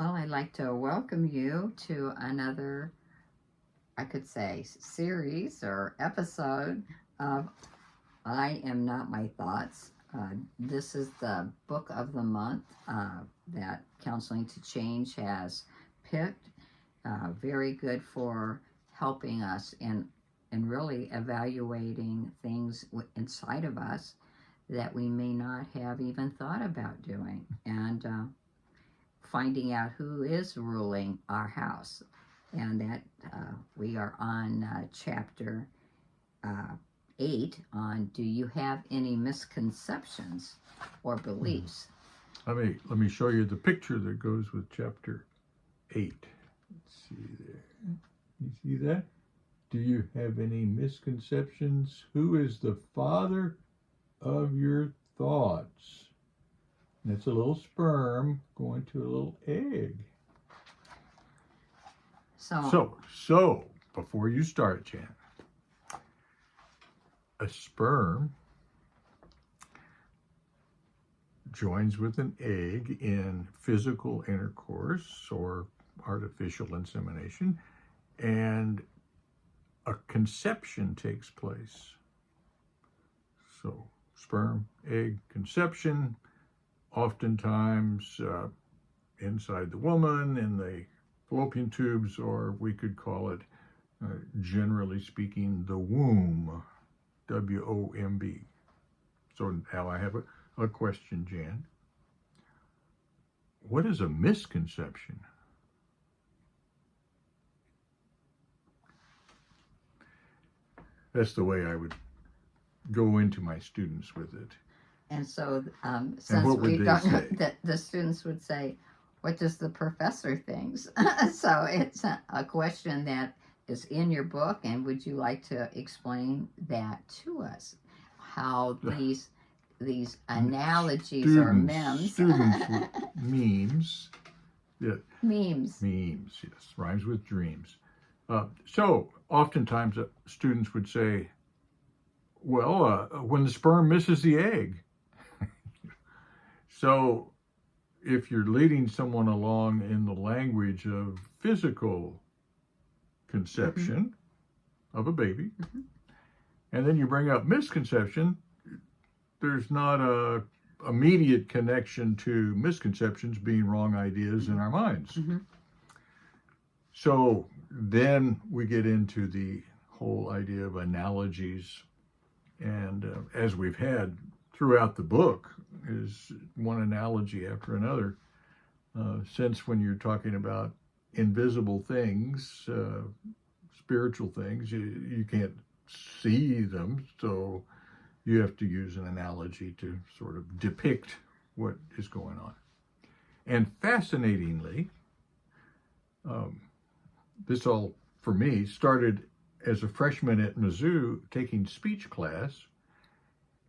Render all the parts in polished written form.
Well, I'd like to welcome you to another, I could say, series or episode of I Am Not My Thoughts. This is the book of the month that Counseling to Change has picked. Very good for helping us in really evaluating things inside of us that we may not have even thought about doing. And finding out who is ruling our house. And that we are on chapter 8 on do you have any misconceptions or beliefs? Let me show you the picture that goes with chapter 8. Let's see there. You see that? Do you have any misconceptions? Who is the father of your thoughts? And it's a little sperm going to a little egg. So before you start, Jan, a sperm joins with an egg in physical intercourse or artificial insemination, and a conception takes place. So sperm, egg, conception, oftentimes inside the woman in the fallopian tubes, or we could call it, generally speaking, the womb, W-O-M-B. So now I have a question, Jan. What is a misconception? That's the way I would go into my students with it. And so since we don't know, that the students would say, what does the professor think? So it's a question that is in your book, and would you like to explain that to us? How these analogies or memes. Memes. Yeah. Memes, yes. Rhymes with dreams. So oftentimes students would say, well, when the sperm misses the egg. So if you're leading someone along in the language of physical conception of a baby, and then you bring up misconception, there's not a immediate connection to misconceptions being wrong ideas in our minds. So then we get into the whole idea of analogies, and as we've had throughout the book is one analogy after another. Since when you're talking about invisible things, spiritual things, you can't see them, so you have to use an analogy to sort of depict what is going on. And fascinatingly, this all, for me, started as a freshman at Mizzou taking speech class,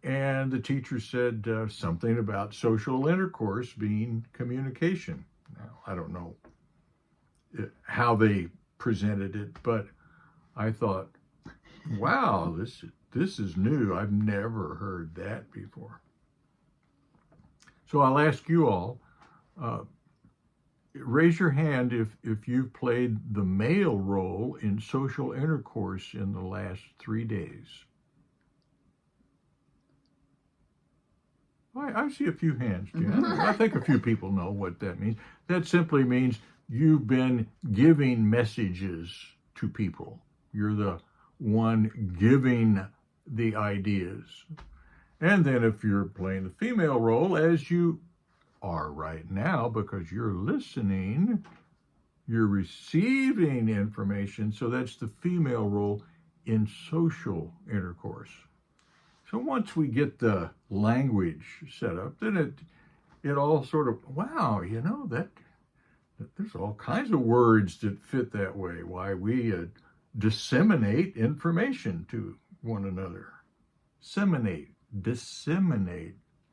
and the teacher said something about social intercourse being communication. Now, I don't know how they presented it, but I thought, wow, this is new. I've never heard that before. So I'll ask you all, raise your hand if you've played the male role in social intercourse in the last 3 days. I see a few hands, Jen. I think a few people know what that means. That simply means you've been giving messages to people. You're the one giving the ideas. And then if you're playing the female role, as you are right now, because you're listening, you're receiving information. So that's the female role in social intercourse. So once we get the language set up, then it all sort of, wow, that there's all kinds of words that fit that way. Why we disseminate information to one another. Disseminate,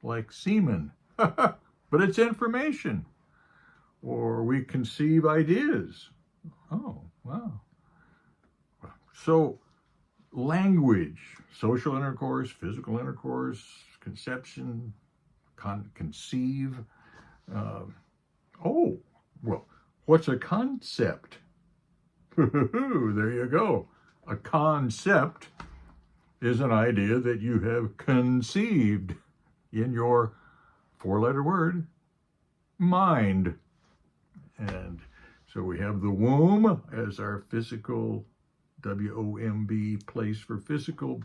like semen, but it's information. Or we conceive ideas. Oh, wow. So language, social intercourse, physical intercourse, conception, conceive. Well, what's a concept? There you go. A concept is an idea that you have conceived in your four-letter word, mind. And so we have the womb as our physical, W-O-M-B, place for physical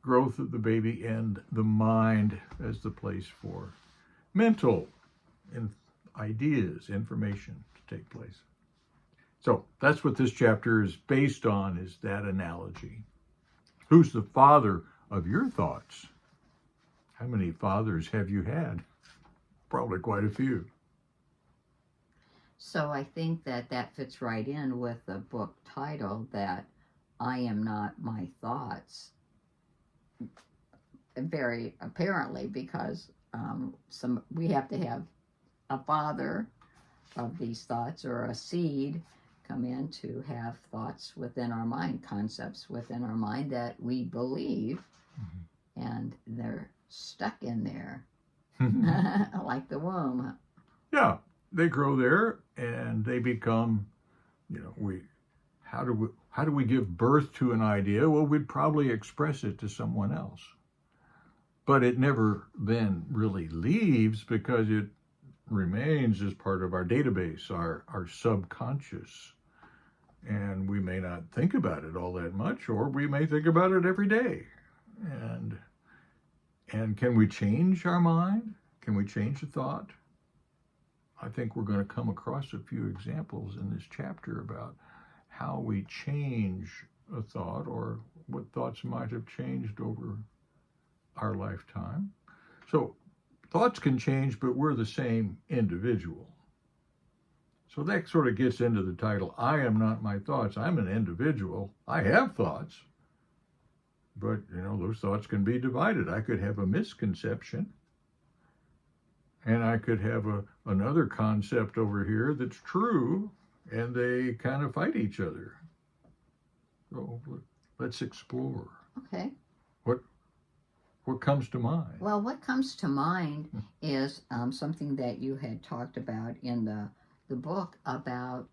growth of the baby, and the mind as the place for mental ideas, information to take place. So that's what this chapter is based on, is that analogy. Who's the father of your thoughts? How many fathers have you had? Probably quite a few. So I think that fits right in with the book title, that I am not my thoughts. Very apparently, because we have to have a father of these thoughts, or a seed come in to have thoughts within our mind, concepts within our mind that we believe, and they're stuck in there like the womb. Yeah, they grow there and they become, how do we give birth to an idea? Well, we'd probably express it to someone else. But it never then really leaves, because it remains as part of our database, our subconscious. And we may not think about it all that much, or we may think about it every day. And can we change our mind? Can we change a thought? I think we're going to come across a few examples in this chapter about how we change a thought, or what thoughts might have changed over our lifetime. So thoughts can change, but we're the same individual. So that sort of gets into the title, I am not my thoughts. I'm an individual. I have thoughts, but those thoughts can be divided. I could have a misconception, and I could have another concept over here that's true, and they kind of fight each other. So let's explore. Okay. What comes to mind? Well, what comes to mind is something that you had talked about in the book about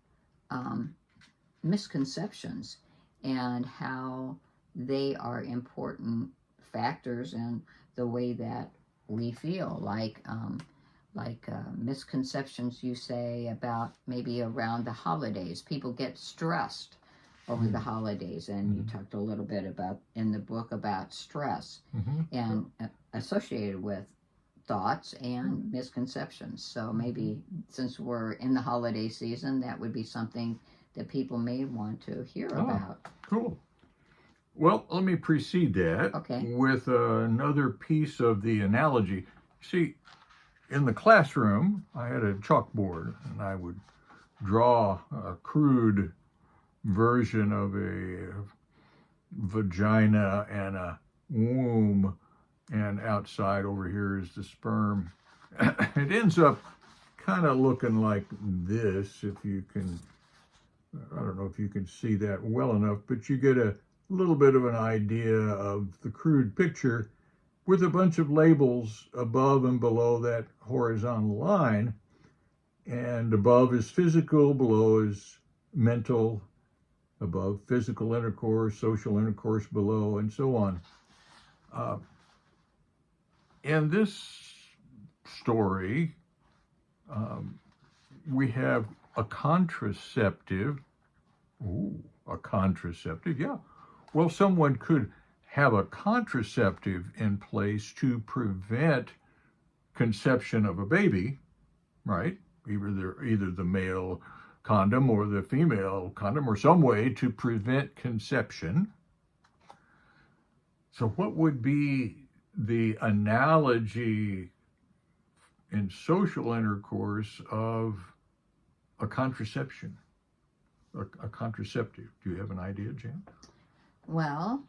misconceptions, and how they are important factors in the way that we feel. Like misconceptions, you say, about maybe around the holidays. People get stressed over the holidays, and you talked a little bit about in the book about stress and associated with thoughts and misconceptions. So maybe since we're in the holiday season, that would be something that people may want to hear about. Cool. Well, let me precede that with another piece of the analogy. See, in the classroom, I had a chalkboard, and I would draw a crude version of a vagina and a womb, and outside over here is the sperm. It ends up kind of looking like this, if you can, I don't know if you can see that well enough, but you get a little bit of an idea of the crude picture, with a bunch of labels above and below that horizontal line. And above is physical, below is mental, above physical intercourse, social intercourse below, and so on. In this story, we have a contraceptive. Ooh, a contraceptive, yeah. Well, someone could have a contraceptive in place to prevent conception of a baby, right? Either the male condom or the female condom, or some way to prevent conception. So what would be the analogy in social intercourse of a contraception, a contraceptive? Do you have an idea, Jan? Well,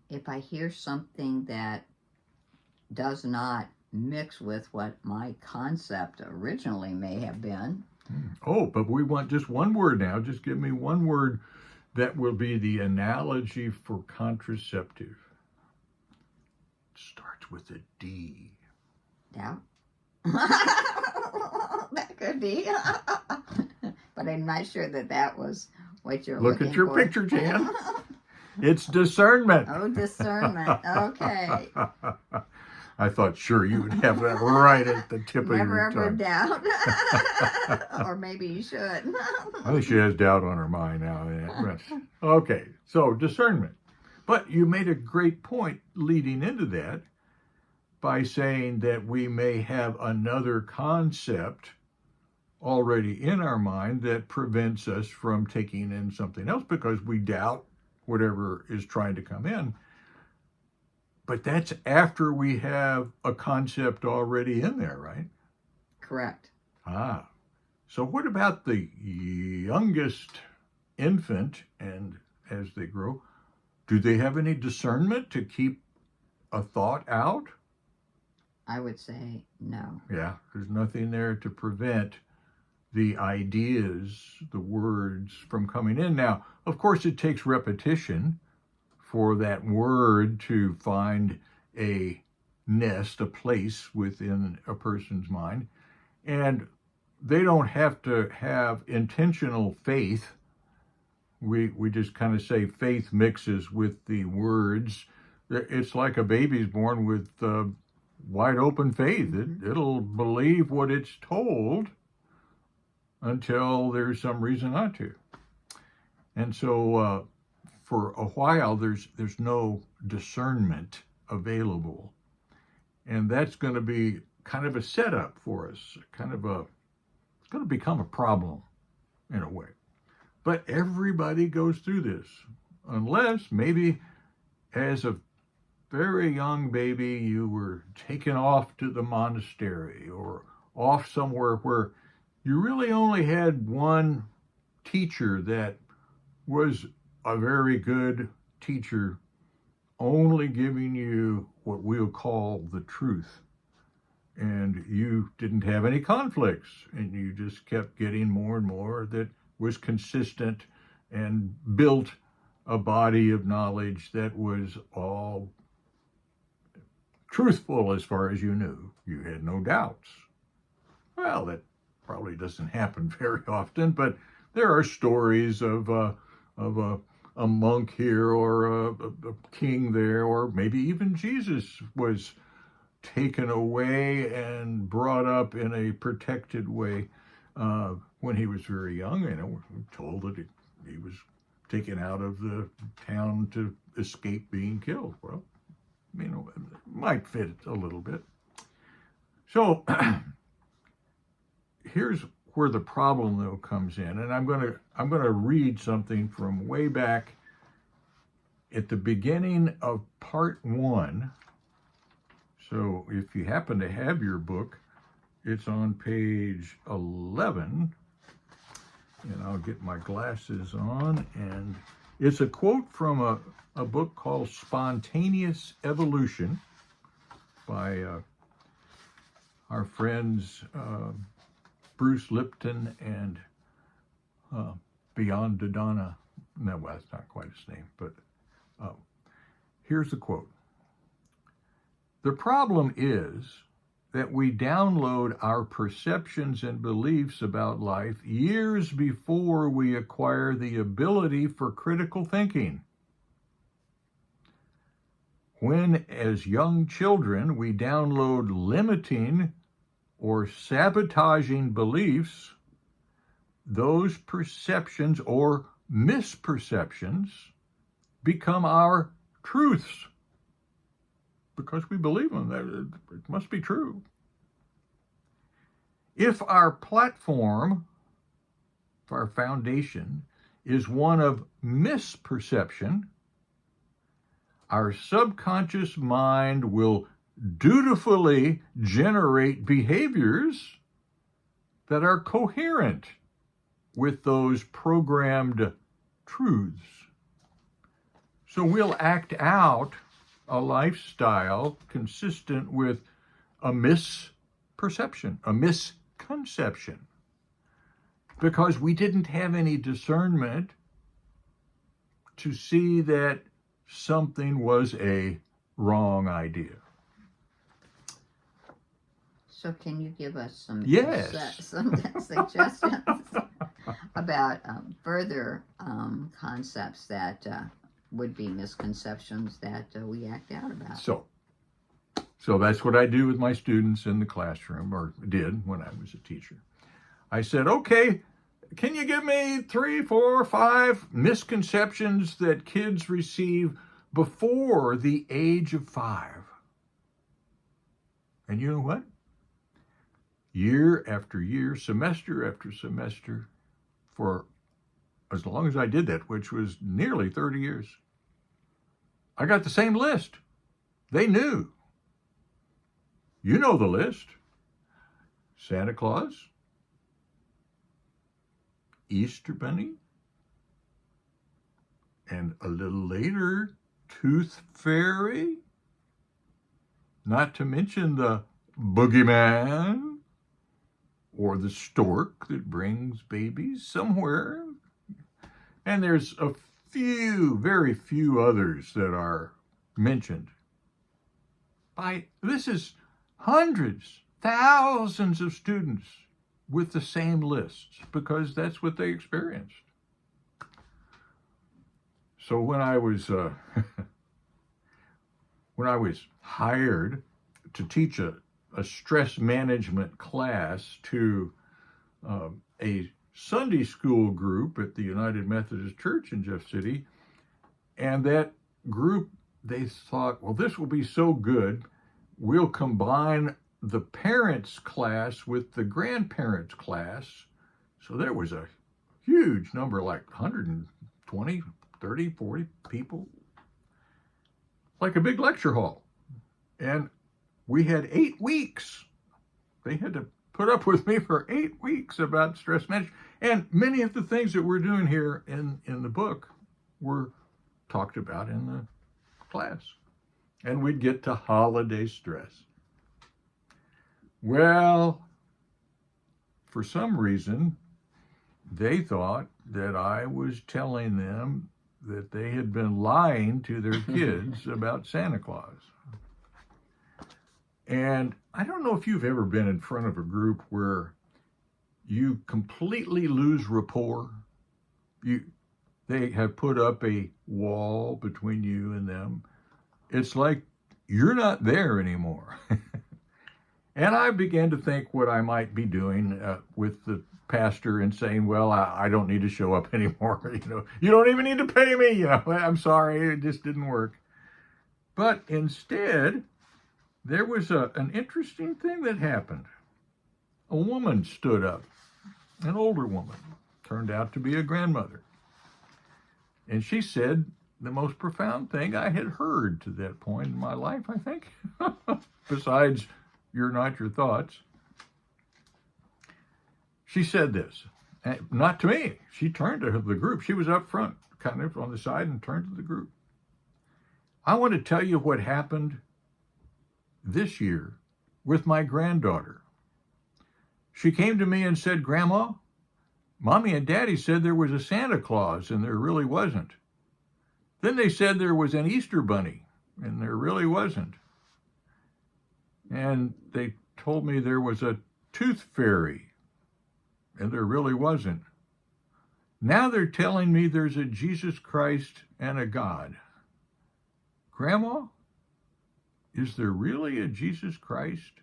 if I hear something that does not mix with what my concept originally may have been. Oh, but we want just one word now. Just give me one word that will be the analogy for contraceptive. It starts with a D. Doubt. That could be. but I'm not sure that was what you're Look looking at your for. picture, Jan. It's discernment. Oh, discernment. Okay. I thought sure you would have that right at the tip of Never your ever tongue. doubt. Or maybe you should. I think she has doubt on her mind now. Yeah. Okay, so discernment. But you made a great point leading into that by saying that we may have another concept already in our mind that prevents us from taking in something else because we doubt whatever is trying to come in. But that's after we have a concept already in there, right? Correct. Ah. So what about the youngest infant, and as they grow, do they have any discernment to keep a thought out? I would say no. Yeah, there's nothing there to prevent the ideas, the words from coming in. Now, of course, it takes repetition for that word to find a nest, a place within a person's mind. And they don't have to have intentional faith. We just kind of say faith mixes with the words. It's like a baby's born with wide open faith. It'll believe what it's told until there's some reason not to. And so for a while, there's no discernment available. And that's going to be kind of a setup for us, it's going to become a problem in a way. But everybody goes through this, unless maybe as a very young baby, you were taken off to the monastery or off somewhere where you really only had one teacher that was a very good teacher, only giving you what we'll call the truth. And you didn't have any conflicts, and you just kept getting more and more that was consistent and built a body of knowledge that was all truthful as far as you knew. You had no doubts. Well, that probably doesn't happen very often, but there are stories of a monk here or a king there, or maybe even Jesus was taken away and brought up in a protected way when he was very young. We're told that he was taken out of the town to escape being killed. Well, it might fit a little bit. So here's where the problem though comes in, and I'm gonna read something from way back at the beginning of part 1. So if you happen to have your book, it's on page 11, and I'll get my glasses on, and it's a quote from a book called Spontaneous Evolution by our friends Bruce Lipton and Beyond Dodonna. No, well, that's not quite his name, but here's the quote. The problem is that we download our perceptions and beliefs about life years before we acquire the ability for critical thinking. When, as young children, we download limiting or sabotaging beliefs, those perceptions or misperceptions become our truths because we believe them. It must be true. If our platform, if our foundation is one of misperception, our subconscious mind will dutifully generate behaviors that are coherent with those programmed truths. So we'll act out a lifestyle consistent with a misperception, a misconception, because we didn't have any discernment to see that something was a wrong idea. So can you give us some Yes. some suggestions? about further concepts that would be misconceptions that we act out about. So that's what I do with my students in the classroom, or did when I was a teacher. I said, okay, can you give me 3, 4, 5 misconceptions that kids receive before the age of 5? And you know what? Year after year, semester after semester, for as long as I did that, which was nearly 30 years, I got the same list. They knew. You know the list. Santa Claus, Easter Bunny, and a little later, Tooth Fairy, not to mention the Boogeyman, or the stork that brings babies somewhere. And there's a few, very few others that are mentioned. This is hundreds, thousands of students with the same lists, because that's what they experienced. So when I was hired to teach a stress management class to a Sunday school group at the United Methodist Church in Jeff City, and that group, they thought, well, this will be so good, we'll combine the parents' class with the grandparents' class. So there was a huge number, like 120, 30, 40 people, like a big lecture hall. And we had 8 weeks. They had to put up with me for 8 weeks about stress management. And many of the things that we're doing here in the book were talked about in the class. And we'd get to holiday stress. Well, for some reason, they thought that I was telling them that they had been lying to their kids about Santa Claus. And I don't know if you've ever been in front of a group where you completely lose rapport. They have put up a wall between you and them. It's like you're not there anymore. And I began to think what I might be doing with the pastor and saying, well, I don't need to show up anymore. You don't even need to pay me. I'm sorry, it just didn't work. But instead, there was an interesting thing that happened. A woman stood up, an older woman, turned out to be a grandmother. And she said the most profound thing I had heard to that point in my life, I think, besides, "You're not your thoughts." She said this, not to me. She turned to the group. She was up front, kind of on the side, and turned to the group. "I want to tell you what happened this year with my granddaughter. She came to me and said, 'Grandma, Mommy and Daddy said there was a Santa Claus, and there really wasn't. Then they said there was an Easter Bunny, and there really wasn't. And they told me there was a Tooth Fairy, and there really wasn't. Now they're telling me there's a Jesus Christ and a God. Grandma, is there really a Jesus Christ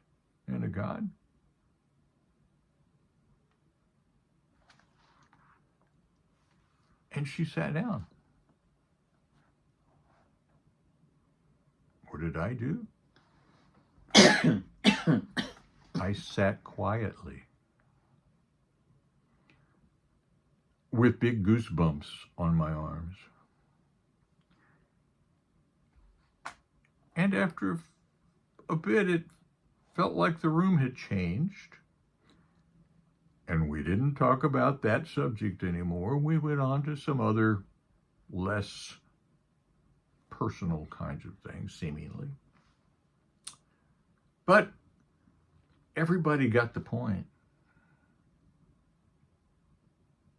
and a God?'" And she sat down. What did I do? I sat quietly with big goosebumps on my arms. And after a bit, it felt like the room had changed. And we didn't talk about that subject anymore. We went on to some other less personal kinds of things, seemingly. But everybody got the point.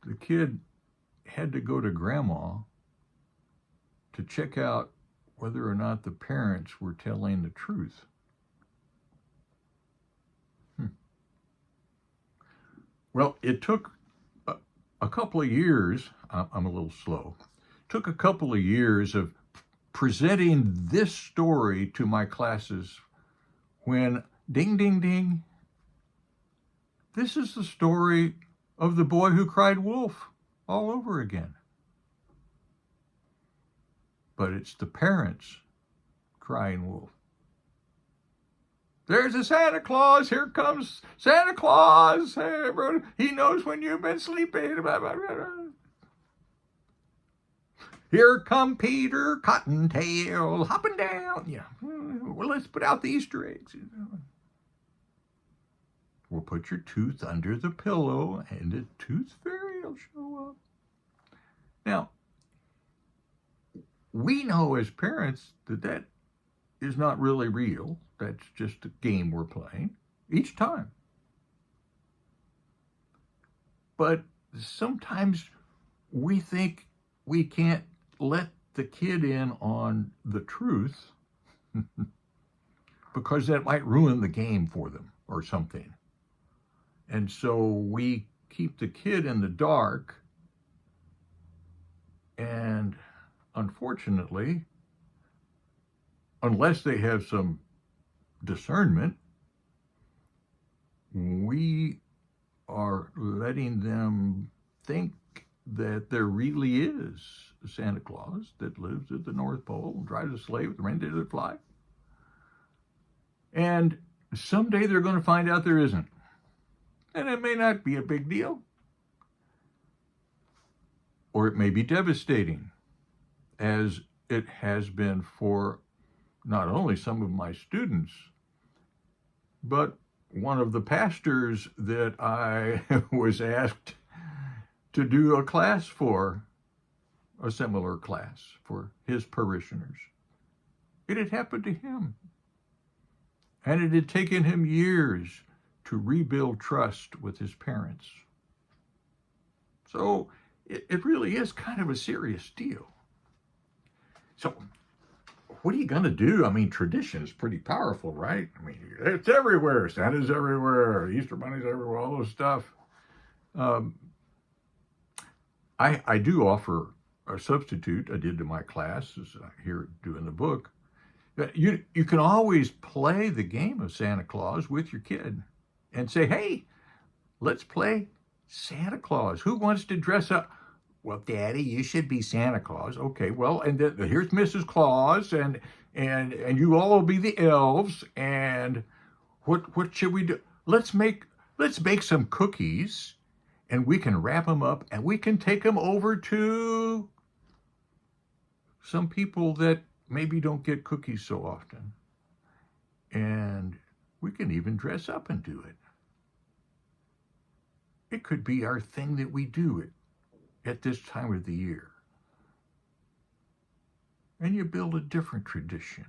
The kid had to go to Grandma to check out whether or not the parents were telling the truth. Well, it took a couple of years, I'm a little slow, took a couple of years of presenting this story to my classes when, ding, ding, ding, this is the story of the boy who cried wolf all over again. But it's the parents crying wolf. There's a Santa Claus. Here comes Santa Claus. Hey, brother. He knows when you've been sleeping. Blah, blah, blah, blah. Here come Peter Cottontail hopping down. Yeah. Well, let's put out the Easter eggs. We'll put your tooth under the pillow and the tooth fairy will show up. Now, we know as parents that is not really real. That's just a game we're playing each time. But sometimes we think we can't let the kid in on the truth because that might ruin the game for them or something. And so we keep the kid in the dark, and unfortunately, unless they have some discernment, we are letting them think that there really is a Santa Claus that lives at the North Pole and drives a sleigh with reindeer that fly. And someday they're going to find out there isn't. And it may not be a big deal. Or it may be devastating, as it has been for not only some of my students, but one of the pastors that I was asked to do a class for, a similar class for his parishioners. It had happened to him. And it had taken him years to rebuild trust with his parents. So it really is kind of a serious deal. So what are you going to do? I mean, tradition is pretty powerful, right? I mean, it's everywhere. Santa's everywhere. Easter Bunny's everywhere, all those stuff. I do offer a substitute. I did to my classes here doing the book. You can always play the game of Santa Claus with your kid and say, hey, let's play Santa Claus. Who wants to dress up? Well, Daddy, you should be Santa Claus. Okay, well, and then here's Mrs. Claus, and you all will be the elves. And what should we do? Let's make some cookies, and we can wrap them up, and we can take them over to some people that maybe don't get cookies so often. And we can even dress up and do it. It could be our thing that we do it at this time of the year. And you build a different tradition,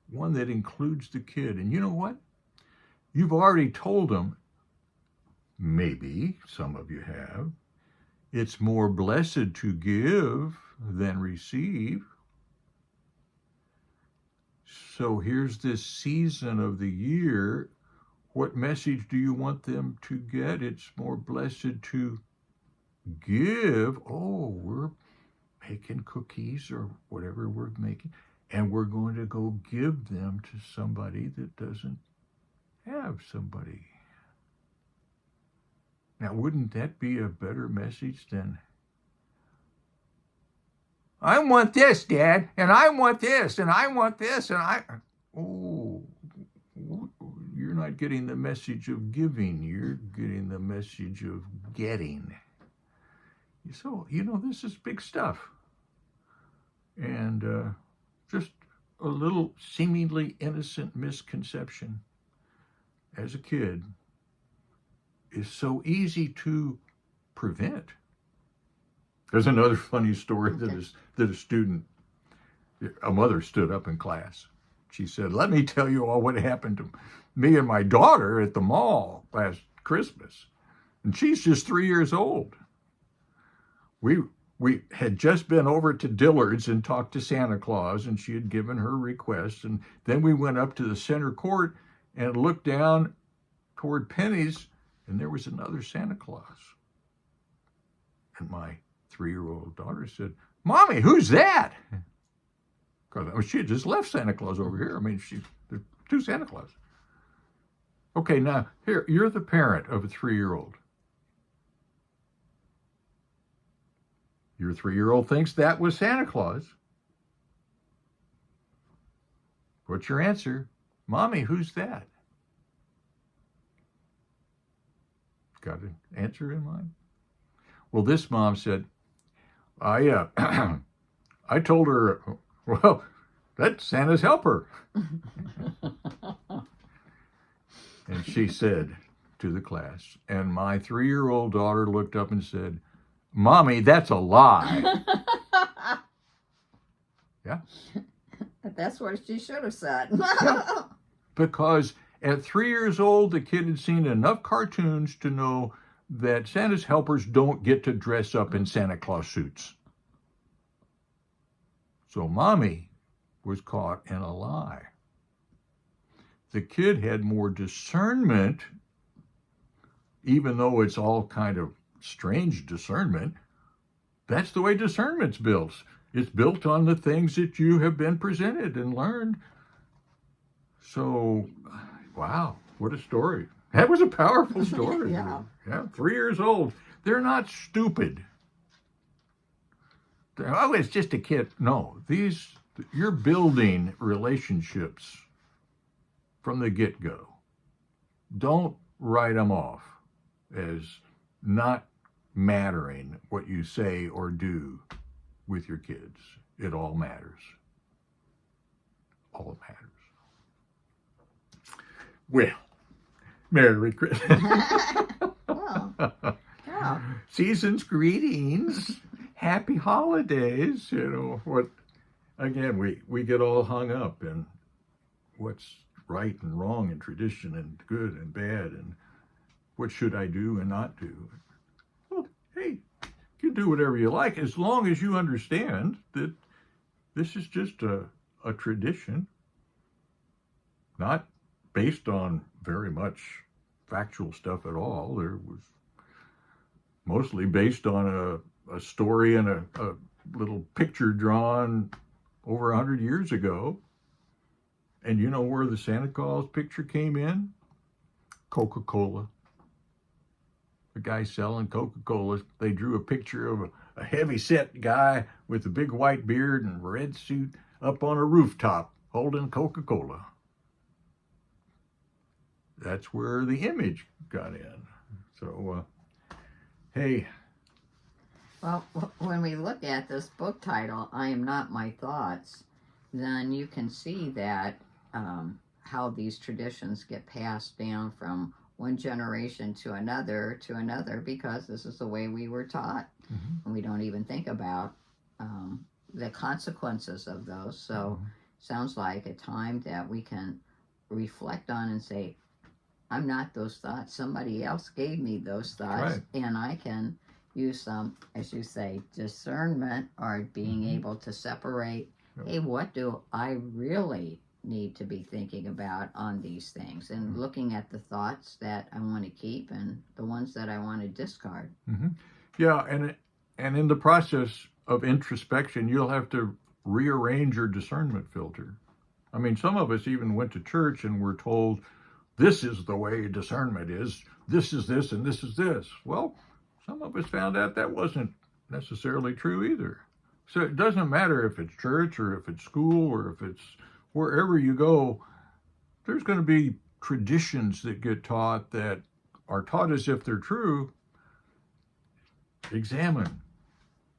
one that includes the kid. And you know what? You've already told them, maybe some of you have, it's more blessed to give than receive. So here's this season of the year. What message do you want them to get? It's more blessed to give. Oh, we're making cookies or whatever we're making, and we're going to go give them to somebody that doesn't have somebody. Now, wouldn't that be a better message than, I want this, Dad, and I want this, and I want this, and oh, you're not getting the message of giving, you're getting the message of getting. So, this is big stuff. And just a little seemingly innocent misconception as a kid is so easy to prevent. There's another funny story that a student, a mother stood up in class. She said, let me tell you all what happened to me and my daughter at the mall last Christmas. And she's just 3 years old. We had just been over to Dillard's and talked to Santa Claus, and she had given her request. And then we went up to the center court and looked down toward Penny's, and there was another Santa Claus. And my 3-year-old daughter said, "Mommy, who's that?" Because she had just left Santa Claus over here. I mean, there's 2 Santa Claus. Okay, now, here, you're the parent of a 3-year-old. Your 3-year-old thinks that was Santa Claus. What's your answer? "Mommy, who's that?" Got an answer in mind? Well, this mom said, I I told her, well, that's Santa's helper. And she said to the class, and my 3-year-old daughter looked up and said, "Mommy, that's a lie." Yeah. That's what she should have said. Yeah. Because at 3 years old, the kid had seen enough cartoons to know that Santa's helpers don't get to dress up in Santa Claus suits. So Mommy was caught in a lie. The kid had more discernment, even though it's all kind of strange discernment. That's the way discernment's built. It's built on the things that you have been presented and learned. So, wow, what a story. That was a powerful story. Yeah. Yeah, 3 years old. They're not stupid. Oh, it's just a kid. No, you're building relationships from the get-go. Don't write them off as not mattering what you say or do with your kids. It all matters. All matters. Well, Merry Christmas. Well, yeah. Season's greetings. Happy holidays. You know, again, we get all hung up in what's right and wrong and tradition and good and bad and what should I do and not do. Well, hey, you can do whatever you like as long as you understand that this is just a tradition, not based on very much factual stuff at all. There was mostly based on a story and a little picture drawn over 100 years ago. And you know where the Santa Claus picture came in? Coca-Cola. The guy selling Coca-Cola, they drew a picture of a heavy-set guy with a big white beard and red suit up on a rooftop holding Coca-Cola. That's where the image got in. So, hey. Well, when we look at this book title, "I Am Not My Thoughts," then you can see that how these traditions get passed down from one generation to another, because this is the way we were taught. Mm-hmm. And we don't even think about the consequences of those. So sounds like a time that we can reflect on and say, I'm not those thoughts. Somebody else gave me those thoughts. Right. And I can use some, as you say, discernment, or being able to separate, hey, what do I really need to be thinking about on these things, and looking at the thoughts that I want to keep and the ones that I want to discard. Mm-hmm. Yeah, and in the process of introspection, you'll have to rearrange your discernment filter. I mean, some of us even went to church and were told, this is the way discernment is, this is this, and this is this. Well, some of us found out that wasn't necessarily true either. So it doesn't matter if it's church or if it's school or if it's wherever you go, there's going to be traditions that get taught that are taught as if they're true. Examine.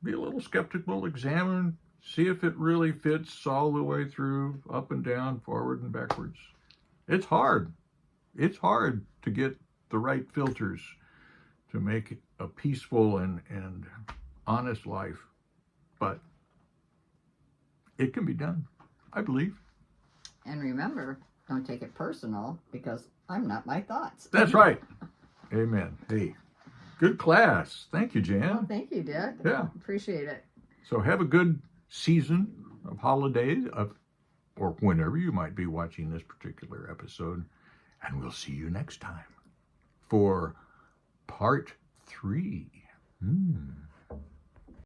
Be a little skeptical, examine, see if it really fits all the way through, up and down, forward and backwards. It's hard. It's hard to get the right filters to make a peaceful and honest life. But it can be done, I believe. And remember, don't take it personal, because I'm not my thoughts. That's right. Amen. Hey, good class. Thank you, Jan. Well, thank you, Dick. Yeah. Appreciate it. So have a good season of holidays, or whenever you might be watching this particular episode. And we'll see you next time for part 3.